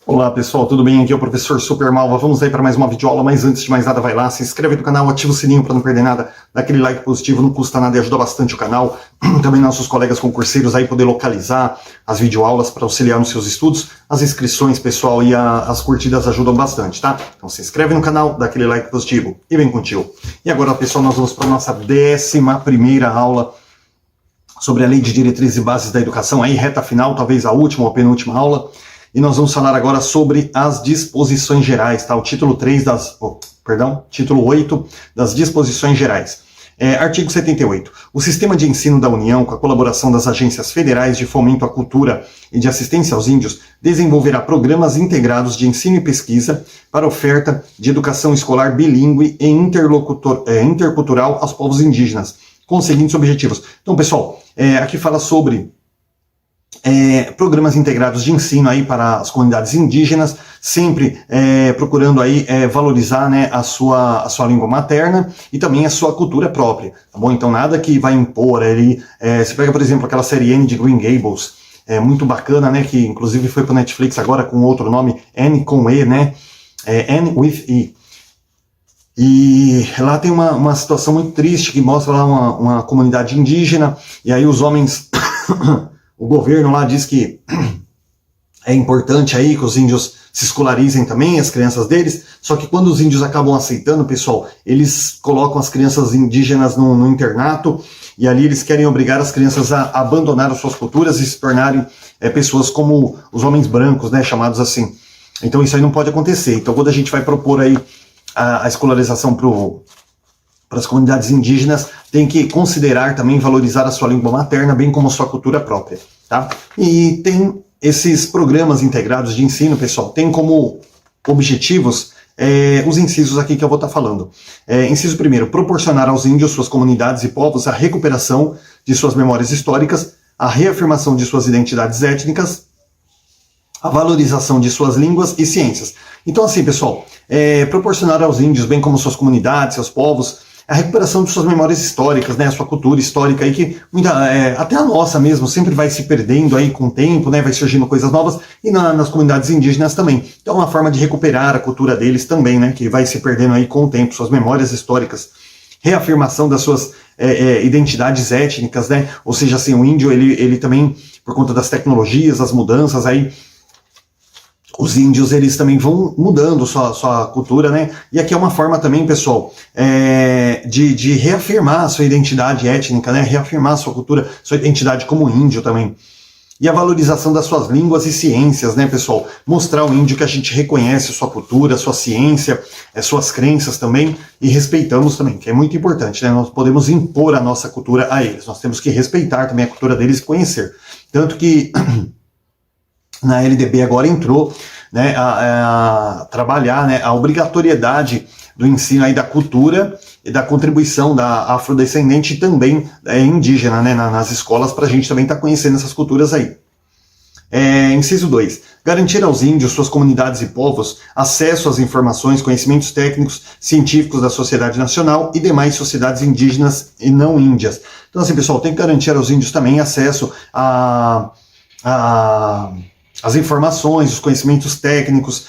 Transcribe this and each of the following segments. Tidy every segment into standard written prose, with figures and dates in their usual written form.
Olá pessoal, tudo bem? Aqui é o professor Super Malva. Vamos aí para mais uma videoaula, mas antes de mais nada vai lá, se inscreve no canal, ativa o sininho para não perder nada, dá aquele like positivo, não custa nada e ajuda bastante o canal. Também nossos colegas concurseiros aí poder localizar as videoaulas para auxiliar nos seus estudos. As inscrições, pessoal, e as curtidas ajudam bastante, tá? Então se inscreve no canal, dá aquele like positivo e vem contigo. E agora, pessoal, nós vamos para a nossa 11ª aula sobre a Lei de Diretrizes e Bases da Educação, aí reta final, talvez a última ou penúltima aula. E nós vamos falar agora sobre as disposições gerais, tá? O título 8 das disposições gerais. Artigo 78. O sistema de ensino da União, com a colaboração das agências federais de fomento à cultura e de assistência aos índios, desenvolverá programas integrados de ensino e pesquisa para oferta de educação escolar bilíngue e intercultural aos povos indígenas, com os seguintes objetivos. Então, pessoal, aqui fala sobre programas integrados de ensino aí para as comunidades indígenas, sempre procurando aí valorizar, né, a sua língua materna e também a sua cultura própria, tá bom? Então nada que vai impor ali, você pega por exemplo aquela série Anne de Green Gables, muito bacana, né, que inclusive foi para Netflix agora com outro nome, Anne com E, né, Anne with E. E lá tem uma situação muito triste que mostra lá uma comunidade indígena, e aí os homens o governo lá diz que é importante aí que os índios se escolarizem também, as crianças deles, só que quando os índios acabam aceitando, pessoal, eles colocam as crianças indígenas no internato, e ali eles querem obrigar as crianças a abandonar as suas culturas e se tornarem pessoas como os homens brancos, né, chamados assim. Então isso aí não pode acontecer. Então quando a gente vai propor aí a escolarização para as comunidades indígenas, tem que considerar também valorizar a sua língua materna, bem como a sua cultura própria, tá? E tem esses programas integrados de ensino, pessoal, tem como objetivos os incisos aqui que eu vou estar falando. Inciso primeiro, proporcionar aos índios, suas comunidades e povos a recuperação de suas memórias históricas, a reafirmação de suas identidades étnicas, a valorização de suas línguas e ciências. Então assim, pessoal, proporcionar aos índios, bem como suas comunidades, seus povos, a recuperação de suas memórias históricas, né, a sua cultura histórica, aí que até a nossa mesmo sempre vai se perdendo aí com o tempo, né, vai surgindo coisas novas, e nas comunidades indígenas também. Então é uma forma de recuperar a cultura deles também, né, que vai se perdendo aí com o tempo, suas memórias históricas, reafirmação das suas identidades étnicas, né, ou seja, assim, o índio, ele também, por conta das tecnologias, as mudanças aí, os índios, eles também vão mudando sua cultura, né? E aqui é uma forma também, pessoal, de reafirmar a sua identidade étnica, né? Reafirmar a sua cultura, sua identidade como índio também. E a valorização das suas línguas e ciências, né, pessoal? Mostrar ao índio que a gente reconhece a sua cultura, a sua ciência, suas crenças também, e respeitamos também, que é muito importante, né? Nós podemos impor a nossa cultura a eles, nós temos que respeitar também a cultura deles e conhecer. Tanto que na LDB agora entrou, né, a trabalhar, né, a obrigatoriedade do ensino aí da cultura e da contribuição da afrodescendente e também indígena, né, nas escolas, para a gente também estar conhecendo essas culturas aí. Inciso 2. Garantir aos índios, suas comunidades e povos, acesso às informações, conhecimentos técnicos, científicos da sociedade nacional e demais sociedades indígenas e não índias. Então assim, pessoal, tem que garantir aos índios também acesso as informações, os conhecimentos técnicos,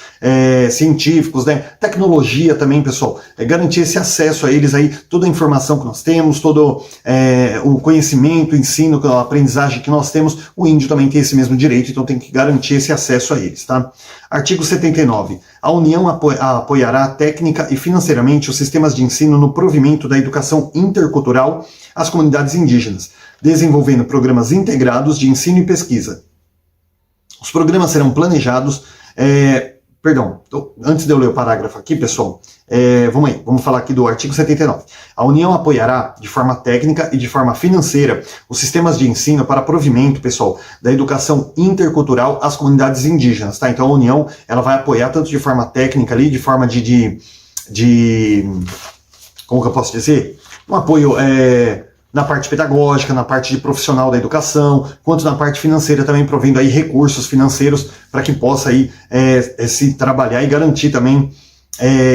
científicos, né? Tecnologia também, pessoal, garantir esse acesso a eles aí, toda a informação que nós temos, todo o conhecimento, o ensino, a aprendizagem que nós temos, o índio também tem esse mesmo direito, então tem que garantir esse acesso a eles, tá? Artigo 79. A União apoiará técnica e financeiramente os sistemas de ensino no provimento da educação intercultural às comunidades indígenas, desenvolvendo programas integrados de ensino e pesquisa. Os programas serão planejados... antes de eu ler o parágrafo aqui, pessoal, vamos falar aqui do artigo 79. A União apoiará de forma técnica e de forma financeira os sistemas de ensino para provimento, pessoal, da educação intercultural às comunidades indígenas, tá? Então a União, ela vai apoiar tanto de forma técnica ali, de forma como que eu posso dizer? Um apoio... na parte pedagógica, na parte de profissional da educação, quanto na parte financeira também, provendo aí recursos financeiros para que possa aí se trabalhar e garantir também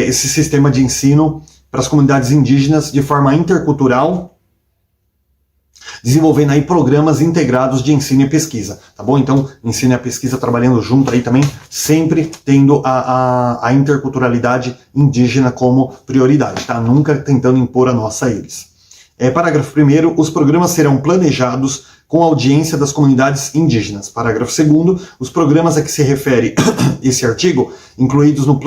esse sistema de ensino para as comunidades indígenas de forma intercultural desenvolvendo aí programas integrados de ensino e pesquisa, tá bom? Então, ensino e a pesquisa trabalhando junto aí também, sempre tendo a interculturalidade indígena como prioridade, tá? Nunca tentando impor a nossa a eles. Parágrafo 1º, os programas serão planejados com a audiência das comunidades indígenas. Parágrafo 2º, os programas a que se refere esse artigo, incluídos no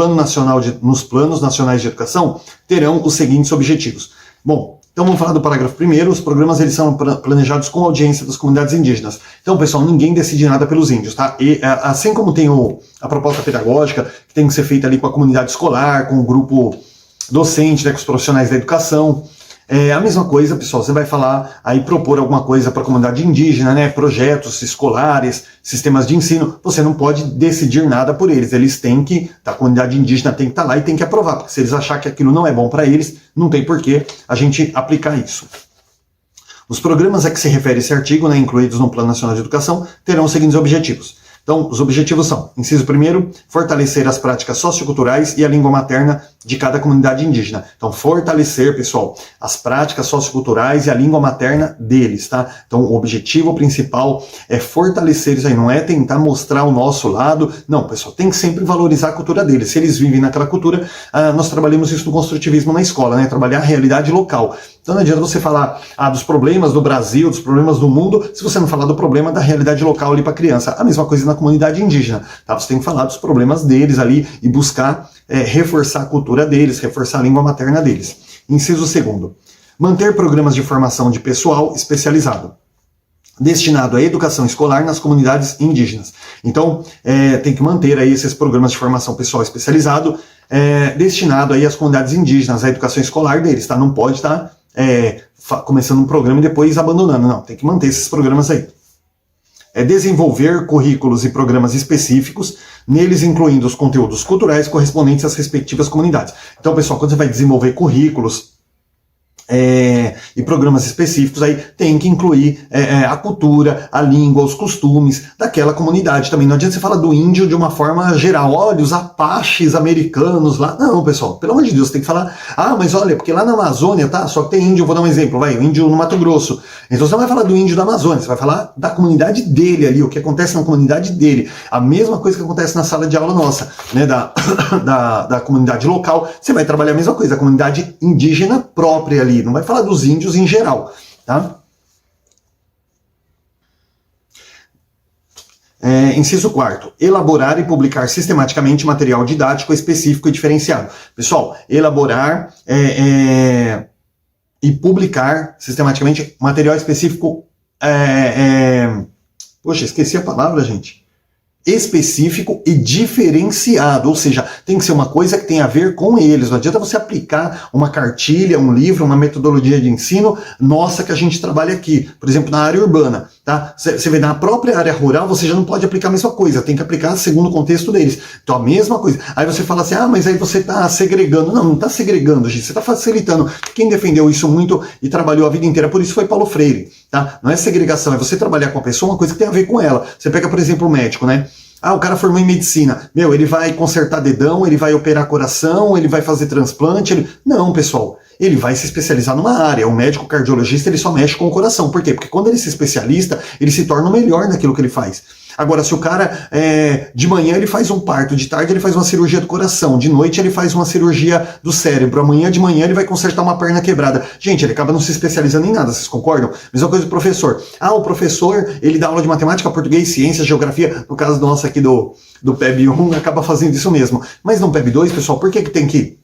nos planos nacionais de educação, terão os seguintes objetivos. Bom, então vamos falar do parágrafo 1º, os programas eles são planejados com a audiência das comunidades indígenas. Então, pessoal, ninguém decide nada pelos índios, tá? E assim como tem a proposta pedagógica, que tem que ser feita ali com a comunidade escolar, com o grupo docente, né, com os profissionais da educação, a mesma coisa, pessoal, você vai falar aí, propor alguma coisa para a comunidade indígena, né, projetos escolares, sistemas de ensino, você não pode decidir nada por eles, eles têm que, a comunidade indígena tem que estar lá e tem que aprovar, porque se eles acharem que aquilo não é bom para eles, não tem por que a gente aplicar isso. Os programas a que se refere esse artigo, né, incluídos no Plano Nacional de Educação, terão os seguintes objetivos. Então, os objetivos são, inciso 1º, fortalecer as práticas socioculturais e a língua materna de cada comunidade indígena. Então, fortalecer, pessoal, as práticas socioculturais e a língua materna deles, tá? Então, o objetivo principal é fortalecer isso aí, não é tentar mostrar o nosso lado, não, pessoal, tem que sempre valorizar a cultura deles. Se eles vivem naquela cultura, nós trabalhamos isso no construtivismo na escola, né? Trabalhar a realidade local. Então não adianta você falar dos problemas do Brasil, dos problemas do mundo, se você não falar do problema da realidade local ali para a criança. A mesma coisa na comunidade indígena, tá? Você tem que falar dos problemas deles ali e buscar reforçar a cultura deles, reforçar a língua materna deles. Inciso 2º, manter programas de formação de pessoal especializado, destinado à educação escolar nas comunidades indígenas. Então, tem que manter aí esses programas de formação pessoal especializado, destinado aí às comunidades indígenas, à educação escolar deles, tá? Não pode estar começando um programa e depois abandonando, não, tem que manter esses programas aí. Desenvolver currículos e programas específicos, neles incluindo os conteúdos culturais correspondentes às respectivas comunidades. Então, pessoal, quando você vai desenvolver currículos e programas específicos, aí tem que incluir a cultura, a língua, os costumes daquela comunidade também. Não adianta você falar do índio de uma forma geral. Olha, os apaches americanos lá. Não, pessoal, pelo amor de Deus, tem que falar, mas olha, porque lá na Amazônia, tá? Só que tem índio, vou dar um exemplo, o índio no Mato Grosso. Então você não vai falar do índio da Amazônia, você vai falar da comunidade dele ali, o que acontece na comunidade dele. A mesma coisa que acontece na sala de aula nossa, né, da comunidade local, você vai trabalhar a mesma coisa, a comunidade indígena própria ali. Não vai falar dos índios em geral, tá? Inciso 4º, elaborar e publicar sistematicamente material didático específico e diferenciado. Pessoal, elaborar e publicar sistematicamente material específico, poxa, esqueci a palavra, gente. Específico e diferenciado, ou seja, tem que ser uma coisa que tem a ver com eles. Não adianta você aplicar uma cartilha, um livro, uma metodologia de ensino nossa que a gente trabalha aqui, por exemplo, na área urbana, tá? Você vê, na própria área rural você já não pode aplicar a mesma coisa, tem que aplicar segundo o contexto deles. Então a mesma coisa. Aí você fala assim, mas aí você está segregando. Não, não está segregando, gente, você está facilitando. Quem defendeu isso muito e trabalhou a vida inteira por isso foi Paulo Freire, tá? Não é segregação, é você trabalhar com a pessoa uma coisa que tem a ver com ela. Você pega, por exemplo, o médico, né? O cara formou em medicina. Ele vai consertar dedão, ele vai operar coração, ele vai fazer transplante. Não, pessoal. Ele vai se especializar numa área. O médico cardiologista, ele só mexe com o coração. Por quê? Porque quando ele se especialista, ele se torna o melhor naquilo que ele faz. Agora, se o cara, de manhã ele faz um parto, de tarde ele faz uma cirurgia do coração, de noite ele faz uma cirurgia do cérebro, amanhã de manhã ele vai consertar uma perna quebrada. Gente, ele acaba não se especializando em nada, vocês concordam? Mesma coisa do professor. O professor, ele dá aula de matemática, português, ciência, geografia, no caso nosso aqui do PEB 1, acaba fazendo isso mesmo. Mas no PEB 2, pessoal, por que tem que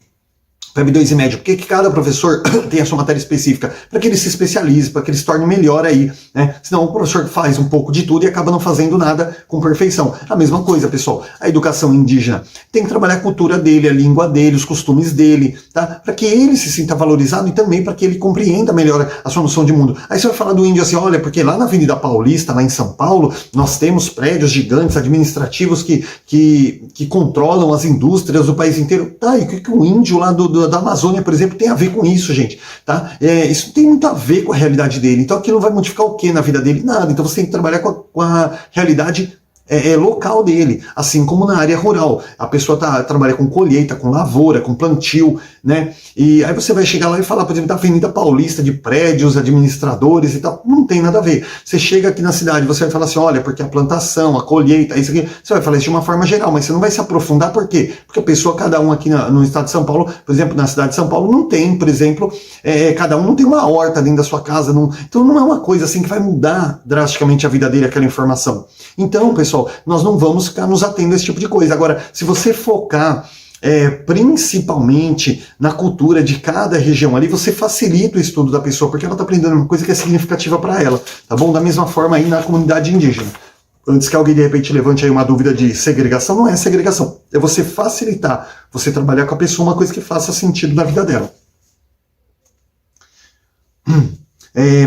PEB 2 e médio, porque que cada professor tem a sua matéria específica, para que ele se especialize, para que ele se torne melhor aí, né? Senão o professor faz um pouco de tudo e acaba não fazendo nada com perfeição. A mesma coisa, pessoal, a educação indígena tem que trabalhar a cultura dele, a língua dele, os costumes dele, tá? Para que ele se sinta valorizado e também para que ele compreenda melhor a sua noção de mundo. Aí você vai falar do índio assim, olha, porque lá na Avenida Paulista, lá em São Paulo, nós temos prédios gigantes administrativos que controlam as indústrias do país inteiro. Tá, e o que o índio lá da Amazônia, por exemplo, tem a ver com isso, gente, tá? Isso tem muito a ver com a realidade dele. Então aquilo vai modificar o que na vida dele? Nada. Então você tem que trabalhar com a realidade local dele, assim como na área rural. A pessoa trabalha com colheita, com lavoura, com plantio, né? E aí você vai chegar lá e falar, por exemplo, da Avenida Paulista, de prédios, administradores e tal. Não tem nada a ver. Você chega aqui na cidade, você vai falar assim, olha, porque a plantação, a colheita, isso aqui, você vai falar isso de uma forma geral, mas você não vai se aprofundar, por quê? Porque a pessoa, cada um aqui no estado de São Paulo, por exemplo, na cidade de São Paulo, não tem, por exemplo, cada um não tem uma horta dentro da sua casa, então não é uma coisa assim que vai mudar drasticamente a vida dele, aquela informação. Então, pessoal, nós não vamos ficar nos atendo a esse tipo de coisa. Agora, se você focar principalmente na cultura de cada região ali, você facilita o estudo da pessoa, porque ela está aprendendo uma coisa que é significativa para ela, tá bom? Da mesma forma aí na comunidade indígena. Antes que alguém de repente levante aí uma dúvida de segregação, não é segregação, é você facilitar, você trabalhar com a pessoa uma coisa que faça sentido na vida dela.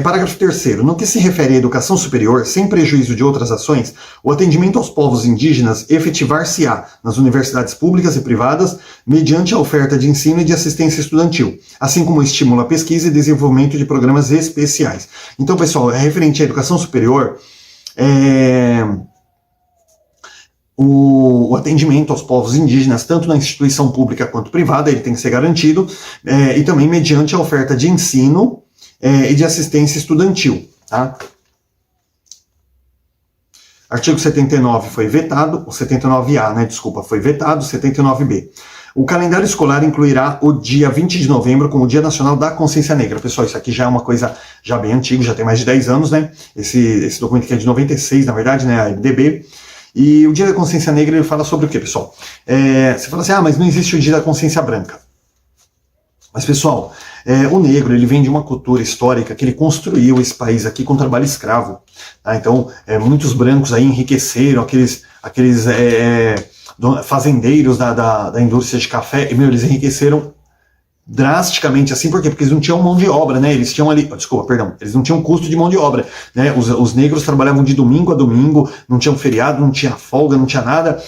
Parágrafo 3º. No que se refere à educação superior, sem prejuízo de outras ações, o atendimento aos povos indígenas efetivar-se-á nas universidades públicas e privadas, mediante a oferta de ensino e de assistência estudantil, assim como estímulo à pesquisa e desenvolvimento de programas especiais. Então, pessoal, referente à educação superior, o atendimento aos povos indígenas, tanto na instituição pública quanto privada, ele tem que ser garantido, e também mediante a oferta de ensino e de assistência estudantil. Tá? Artigo 79 foi vetado, o 79A, né, desculpa, foi vetado, 79B. O calendário escolar incluirá o dia 20 de novembro como o Dia Nacional da Consciência Negra. Pessoal, isso aqui já é uma coisa já bem antiga, já tem mais de 10 anos, né? Esse documento aqui é de 96, na verdade, né, a MDB. E o Dia da Consciência Negra, ele fala sobre o quê, pessoal? Você fala assim, mas não existe o Dia da Consciência Branca. Mas, pessoal, o negro, ele vem de uma cultura histórica que ele construiu esse país aqui com trabalho escravo. Tá? Então, muitos brancos aí enriqueceram, aqueles fazendeiros da indústria de café, e, eles enriqueceram drasticamente assim, por quê? Porque eles não tinham mão de obra, né? Eles tinham ali, eles não tinham custo de mão de obra, né? Os negros trabalhavam de domingo a domingo, não tinham feriado, não tinha folga, não tinha nada.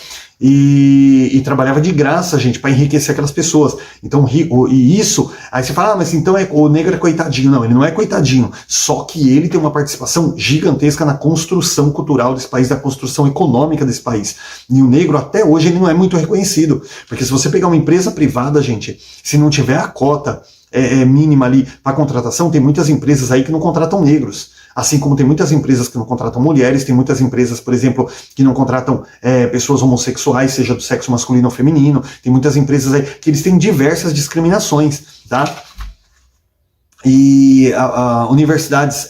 E trabalhava de graça, gente, para enriquecer aquelas pessoas. Então, e isso, aí você fala, mas então o negro é coitadinho. Não, ele não é coitadinho, só que ele tem uma participação gigantesca na construção cultural desse país, na construção econômica desse país. E o negro, até hoje, ele não é muito reconhecido, porque se você pegar uma empresa privada, gente, se não tiver a cota mínima ali para contratação, tem muitas empresas aí que não contratam negros. Assim como tem muitas empresas que não contratam mulheres, tem muitas empresas, por exemplo, que não contratam pessoas homossexuais, seja do sexo masculino ou feminino, tem muitas empresas aí que eles têm diversas discriminações, tá? E universidades,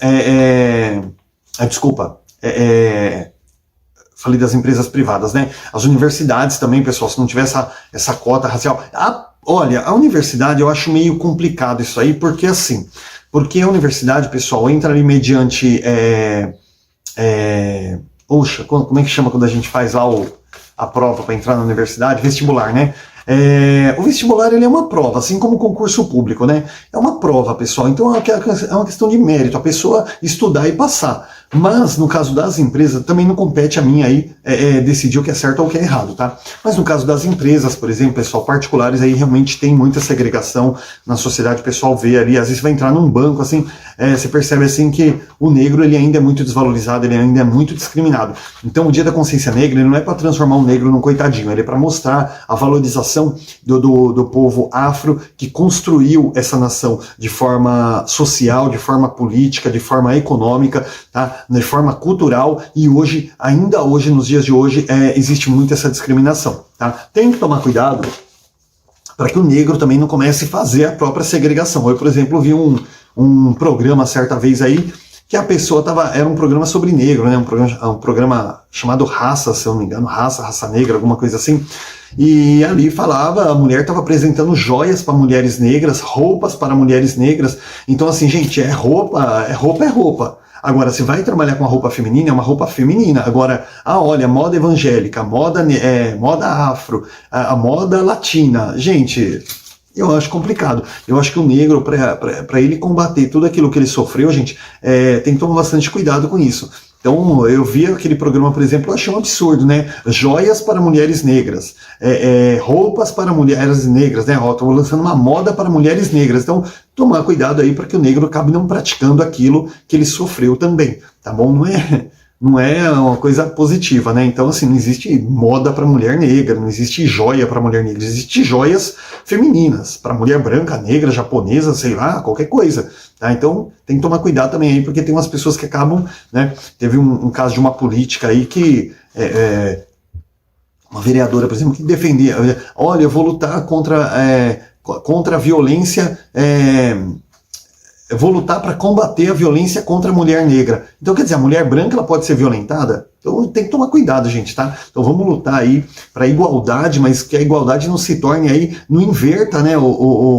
falei das empresas privadas, né? As universidades também, pessoal, se não tiver essa cota racial... Olha, a universidade eu acho meio complicado isso aí, porque assim... Porque a universidade, pessoal, entra ali mediante... como é que chama quando a gente faz lá a prova para entrar na universidade? Vestibular, né? O vestibular, ele é uma prova, assim como o concurso público, né? É uma prova, pessoal. Então é uma questão de mérito, a pessoa estudar e passar. Mas, no caso das empresas, também não compete a mim aí decidir o que é certo ou o que é errado, tá? Mas no caso das empresas, por exemplo, pessoal, particulares, aí realmente tem muita segregação na sociedade, o pessoal vê ali, às vezes você vai entrar num banco, assim, você percebe assim que o negro, ele ainda é muito desvalorizado, ele ainda é muito discriminado. Então, o Dia da Consciência Negra, ele não é para transformar o negro num coitadinho, ele é para mostrar a valorização do povo afro que construiu essa nação de forma social, de forma política, de forma econômica, tá? De forma cultural, e hoje, ainda hoje, nos dias de hoje, existe muito essa discriminação. Tá? Tem que tomar cuidado para que o negro também não comece a fazer a própria segregação. Eu, por exemplo, vi um programa certa vez aí, que a pessoa era um programa sobre negro, né? Um programa chamado Raça, se eu não me engano, Raça Negra, alguma coisa assim. E ali falava, a mulher estava apresentando joias para mulheres negras, roupas para mulheres negras. Então, assim, gente, roupa. Agora, se vai trabalhar com a roupa feminina, é uma roupa feminina. Agora, olha, moda evangélica, moda afro, a moda latina. Gente, eu acho complicado. Eu acho que o negro, para ele combater tudo aquilo que ele sofreu, gente, tem que tomar bastante cuidado com isso. Então, eu vi aquele programa, por exemplo, eu achei um absurdo, né? Joias para mulheres negras, roupas para mulheres negras, né? Estou lançando uma moda para mulheres negras. Então, tomar cuidado aí para que o negro acabe não praticando aquilo que ele sofreu também, tá bom? não é uma coisa positiva, né? Então, assim, não existe moda para mulher negra, não existe joia para mulher negra, existe joias femininas, para mulher branca, negra, japonesa, sei lá, qualquer coisa. Tá? Então, tem que tomar cuidado também aí, porque tem umas pessoas que acabam, né? Teve um caso de uma política aí que uma vereadora, por exemplo, que defendia, olha, eu vou lutar contra a violência, eu vou lutar para combater a violência contra a mulher negra. Então, quer dizer, a mulher branca ela pode ser violentada? Então tem que tomar cuidado, gente, tá? Então vamos lutar aí para igualdade, mas que a igualdade não se torne aí, não inverta, né,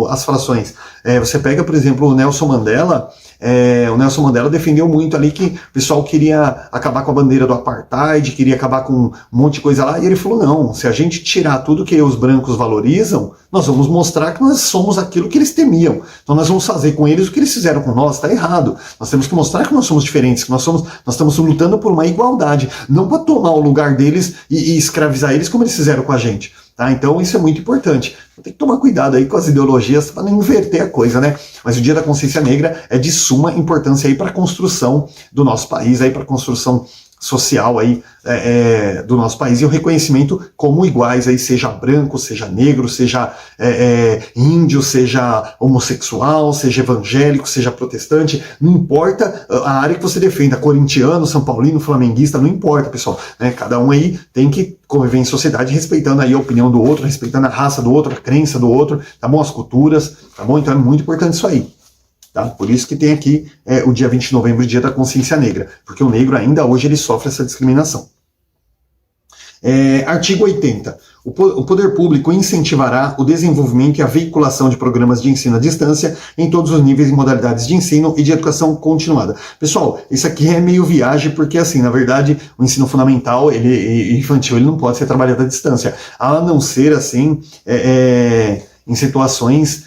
as frações. Você pega, por exemplo, o Nelson Mandela. O Nelson Mandela defendeu muito ali que o pessoal queria acabar com a bandeira do apartheid, queria acabar com um monte de coisa lá, e ele falou, não, se a gente tirar tudo que os brancos valorizam, nós vamos mostrar que nós somos aquilo que eles temiam. Então nós vamos fazer com eles o que eles fizeram com nós, tá errado. Nós temos que mostrar que nós somos diferentes, que nós estamos lutando por uma igualdade, não para tomar o lugar deles e escravizar eles como eles fizeram com a gente. Tá? Então isso é muito importante. Tem que tomar cuidado aí com as ideologias para não inverter a coisa, né? Mas o Dia da Consciência Negra é de suma importância aí para a construção do nosso país, aí para a construção social aí do nosso país e o reconhecimento como iguais aí, seja branco, seja negro, seja índio, seja homossexual, seja evangélico, seja protestante, não importa a área que você defenda, corintiano, são paulino, flamenguista, não importa, pessoal, né? Cada um aí tem que conviver em sociedade respeitando aí a opinião do outro, respeitando a raça do outro, a crença do outro, tá bom? As culturas, tá bom? Então é muito importante isso aí. Tá? Por isso que tem aqui o dia 20 de novembro, o Dia da Consciência Negra, porque o negro ainda hoje ele sofre essa discriminação. Artigo 80. O poder público incentivará o desenvolvimento e a veiculação de programas de ensino à distância em todos os níveis e modalidades de ensino e de educação continuada. Pessoal, isso aqui é meio viagem, porque assim, na verdade, o ensino fundamental e infantil ele não pode ser trabalhado à distância, a não ser assim... em situações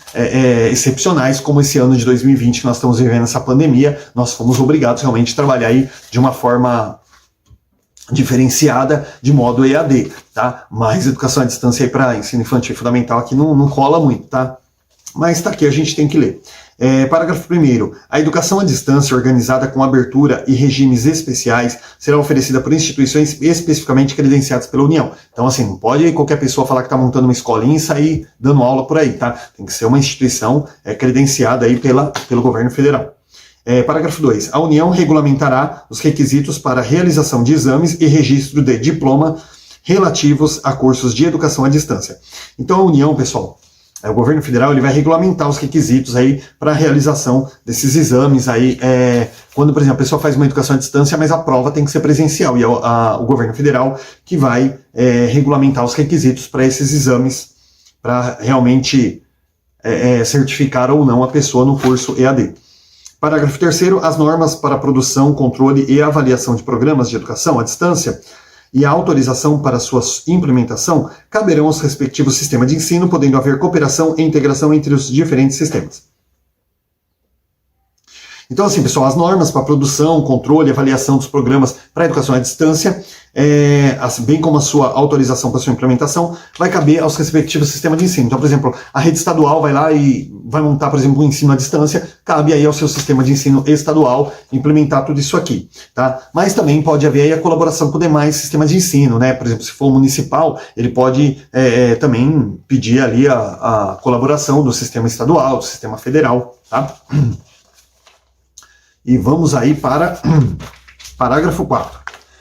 excepcionais, como esse ano de 2020 que nós estamos vivendo essa pandemia, nós fomos obrigados realmente a trabalhar aí de uma forma diferenciada, de modo EAD, tá? Mas educação à distância aí para ensino infantil e fundamental aqui não cola muito, tá? Mas tá aqui, a gente tem que ler. Parágrafo 1º. A educação à distância organizada com abertura e regimes especiais será oferecida por instituições especificamente credenciadas pela União. Então, assim, não pode qualquer pessoa falar que está montando uma escolinha e sair dando aula por aí, tá? Tem que ser uma instituição credenciada aí pelo governo federal. Parágrafo 2. A União regulamentará os requisitos para a realização de exames e registro de diploma relativos a cursos de educação à distância. Então, a União, pessoal... O governo federal ele vai regulamentar os requisitos aí para a realização desses exames aí, quando, por exemplo, a pessoa faz uma educação à distância, mas a prova tem que ser presencial, e é o governo federal que vai regulamentar os requisitos para esses exames, para realmente certificar ou não a pessoa no curso EAD. Parágrafo 3º. As normas para a produção, controle e avaliação de programas de educação à distância e a autorização para sua implementação caberão aos respectivos sistemas de ensino, podendo haver cooperação e integração entre os diferentes sistemas. Então, assim, pessoal, as normas para produção, controle e avaliação dos programas para educação à distância, bem como a sua autorização para sua implementação, vai caber aos respectivos sistemas de ensino. Então, por exemplo, a rede estadual vai lá e vai montar, por exemplo, um ensino à distância, cabe aí ao seu sistema de ensino estadual implementar tudo isso aqui, tá? Mas também pode haver aí a colaboração com demais sistemas de ensino, né? Por exemplo, se for municipal, ele pode também pedir ali a colaboração do sistema estadual, do sistema federal, tá? E vamos aí para parágrafo 4.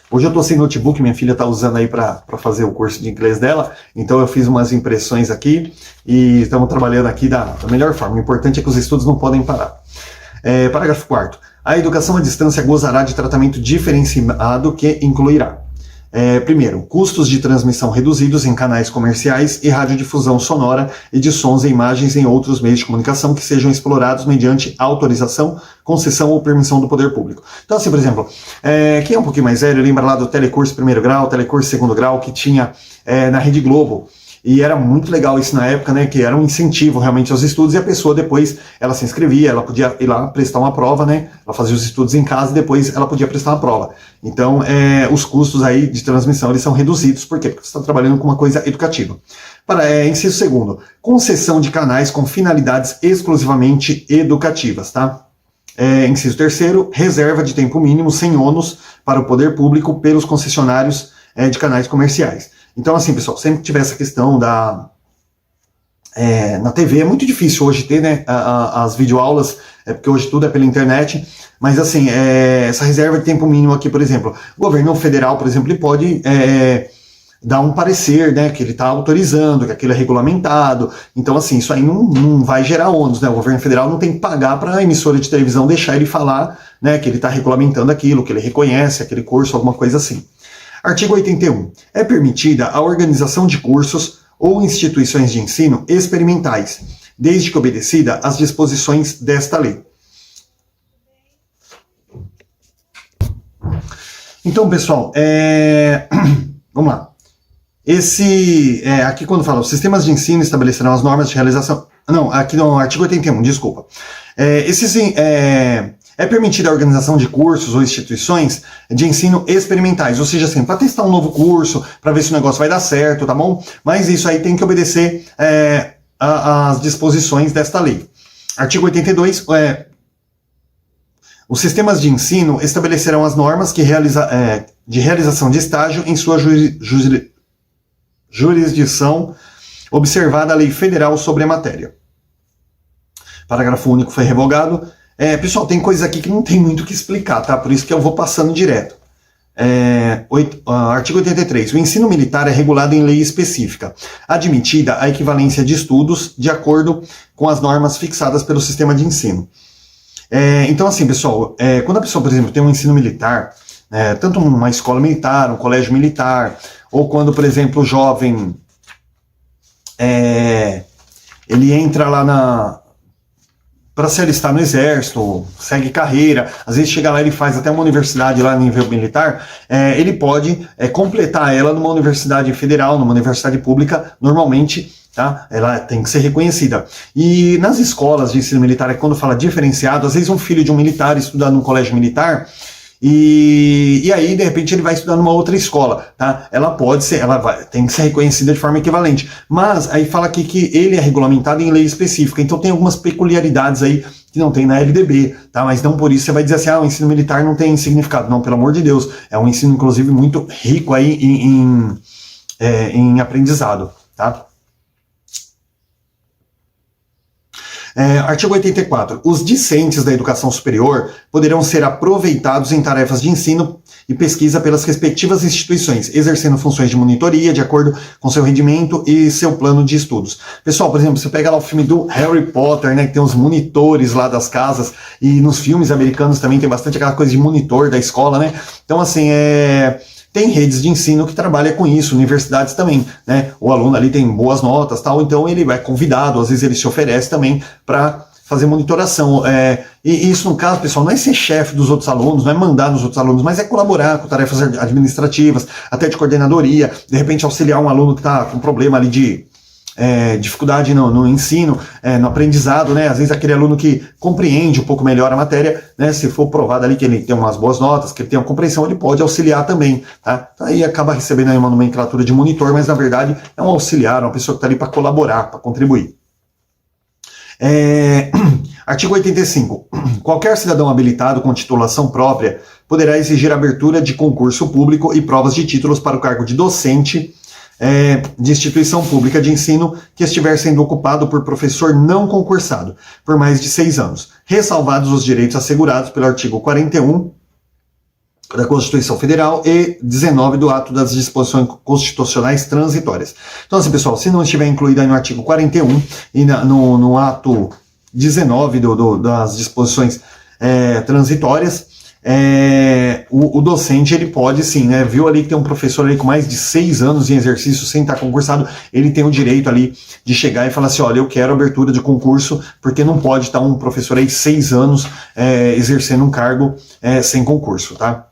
Hoje eu estou sem notebook, minha filha está usando aí para fazer o curso de inglês dela, então eu fiz umas impressões aqui e estamos trabalhando aqui da melhor forma. O importante é que os estudos não podem parar. Parágrafo 4. A educação à distância gozará de tratamento diferenciado que incluirá: primeiro, custos de transmissão reduzidos em canais comerciais e radiodifusão sonora e de sons e imagens em outros meios de comunicação que sejam explorados mediante autorização, concessão ou permissão do poder público. Então, assim, por exemplo, quem é um pouquinho mais velho, lembra lá do Telecurso primeiro grau, Telecurso segundo grau, que tinha na Rede Globo. E era muito legal isso na época, né, que era um incentivo realmente aos estudos, e a pessoa depois, ela se inscrevia, ela podia ir lá prestar uma prova, né, ela fazia os estudos em casa e depois ela podia prestar uma prova. Então, os custos aí de transmissão, eles são reduzidos, por quê? Porque você está trabalhando com uma coisa educativa. Inciso segundo, concessão de canais com finalidades exclusivamente educativas, tá? Inciso terceiro, reserva de tempo mínimo sem ônus para o poder público pelos concessionários de canais comerciais. Então, assim, pessoal, sempre que tiver essa questão na TV, é muito difícil hoje ter, né, as videoaulas, porque hoje tudo é pela internet, mas assim, essa reserva de tempo mínimo aqui, por exemplo, o governo federal, por exemplo, ele pode dar um parecer, né, que ele está autorizando, que aquilo é regulamentado, então assim, isso aí não vai gerar ônus, né, o governo federal não tem que pagar para a emissora de televisão deixar ele falar, né, que ele está regulamentando aquilo, que ele reconhece aquele curso, alguma coisa assim. Artigo 81. É permitida a organização de cursos ou instituições de ensino experimentais, desde que obedecida às disposições desta lei. Então, pessoal, vamos lá. Aqui quando fala, os sistemas de ensino estabelecerão as normas de realização... Não, aqui no artigo 81, desculpa. É permitida a organização de cursos ou instituições de ensino experimentais, ou seja, assim, para testar um novo curso, para ver se o negócio vai dar certo, tá bom? Mas isso aí tem que obedecer às disposições desta lei. Artigo 82, os sistemas de ensino estabelecerão as normas de realização de estágio em sua jurisdição, observada a lei federal sobre a matéria. Parágrafo único foi revogado. Pessoal, tem coisa aqui que não tem muito o que explicar, tá? Por isso que eu vou passando direto. Artigo 83. O ensino militar é regulado em lei específica, admitida a equivalência de estudos de acordo com as normas fixadas pelo sistema de ensino. Então, assim, pessoal, quando a pessoa, por exemplo, tem um ensino militar, tanto uma escola militar, um colégio militar, ou quando, por exemplo, o jovem ele entra lá para se alistar no exército, segue carreira, às vezes chega lá e ele faz até uma universidade lá no nível militar, ele pode completar ela numa universidade federal, numa universidade pública, normalmente, tá? Ela tem que ser reconhecida. E nas escolas de ensino militar, quando fala diferenciado, às vezes um filho de um militar estuda num colégio militar, e aí, de repente, ele vai estudar numa outra escola, tá? Tem que ser reconhecida de forma equivalente. Mas aí fala aqui que ele é regulamentado em lei específica, então tem algumas peculiaridades aí que não tem na LDB, tá? Mas não por isso você vai dizer assim, o ensino militar não tem significado. Não, pelo amor de Deus, é um ensino, inclusive, muito rico aí em aprendizado, tá? Artigo 84. Os discentes da educação superior poderão ser aproveitados em tarefas de ensino e pesquisa pelas respectivas instituições, exercendo funções de monitoria de acordo com seu rendimento e seu plano de estudos. Pessoal, por exemplo, você pega lá o filme do Harry Potter, né, que tem os monitores lá das casas, e nos filmes americanos também tem bastante aquela coisa de monitor da escola, né? Então, assim, tem redes de ensino que trabalham com isso, universidades também, né? O aluno ali tem boas notas, tal, então ele é convidado, às vezes ele se oferece também para fazer monitoração. E isso, no caso, pessoal, não é ser chefe dos outros alunos, não é mandar nos outros alunos, mas é colaborar com tarefas administrativas, até de coordenadoria, de repente auxiliar um aluno que está com problema ali de dificuldade no ensino, no aprendizado, né? Às vezes aquele aluno que compreende um pouco melhor a matéria, né? Se for provado ali que ele tem umas boas notas, que ele tem uma compreensão, ele pode auxiliar também, tá? Aí acaba recebendo aí uma nomenclatura de monitor, mas na verdade é um auxiliar, uma pessoa que está ali para colaborar, para contribuir. Artigo 85. Qualquer cidadão habilitado com titulação própria poderá exigir abertura de concurso público e provas de títulos para o cargo de docente de instituição pública de ensino que estiver sendo ocupado por professor não concursado por mais de 6 anos, ressalvados os direitos assegurados pelo artigo 41 da Constituição Federal e 19 do ato das disposições constitucionais transitórias. Então, assim, pessoal, se não estiver incluído aí no artigo 41 e no ato 19 das disposições transitórias, o docente, ele pode sim, né? Viu ali que tem um professor ali com mais de 6 anos em exercício sem estar concursado, ele tem o direito ali de chegar e falar assim, olha, eu quero abertura de concurso, porque não pode estar um professor aí 6 anos exercendo um cargo sem concurso, tá?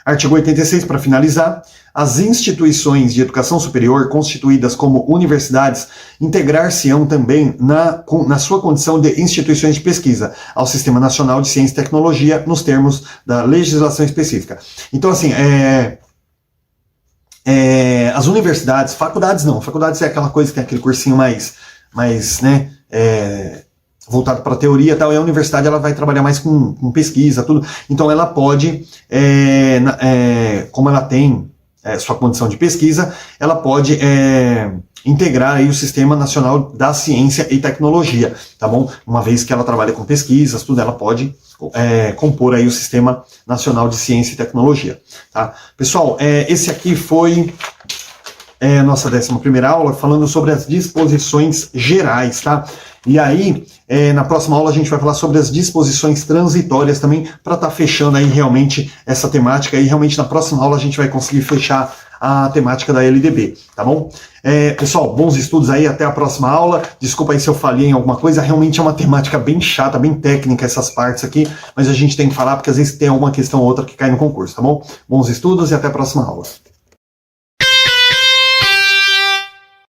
Artigo 86, para finalizar, as instituições de educação superior constituídas como universidades integrar-se-ão também na sua condição de instituições de pesquisa ao Sistema Nacional de Ciência e Tecnologia nos termos da legislação específica. Então, assim, as universidades, faculdades não, faculdades é aquela coisa que tem aquele cursinho mais né, voltado para a teoria e tal, e a universidade ela vai trabalhar mais com pesquisa, tudo. Então ela pode, como ela tem sua condição de pesquisa, ela pode integrar aí o Sistema Nacional da Ciência e Tecnologia, tá bom? Uma vez que ela trabalha com pesquisas, tudo, ela pode compor aí o Sistema Nacional de Ciência e Tecnologia, tá? Pessoal, esse aqui foi a nossa 11ª aula, falando sobre as disposições gerais, tá? E aí, na próxima aula a gente vai falar sobre as disposições transitórias também, para estar fechando aí realmente essa temática, e realmente na próxima aula a gente vai conseguir fechar a temática da LDB, tá bom? Pessoal, bons estudos aí, até a próxima aula. Desculpa aí se eu falhei em alguma coisa, realmente é uma temática bem chata, bem técnica essas partes aqui, mas a gente tem que falar porque às vezes tem alguma questão ou outra que cai no concurso, tá bom? Bons estudos e até a próxima aula.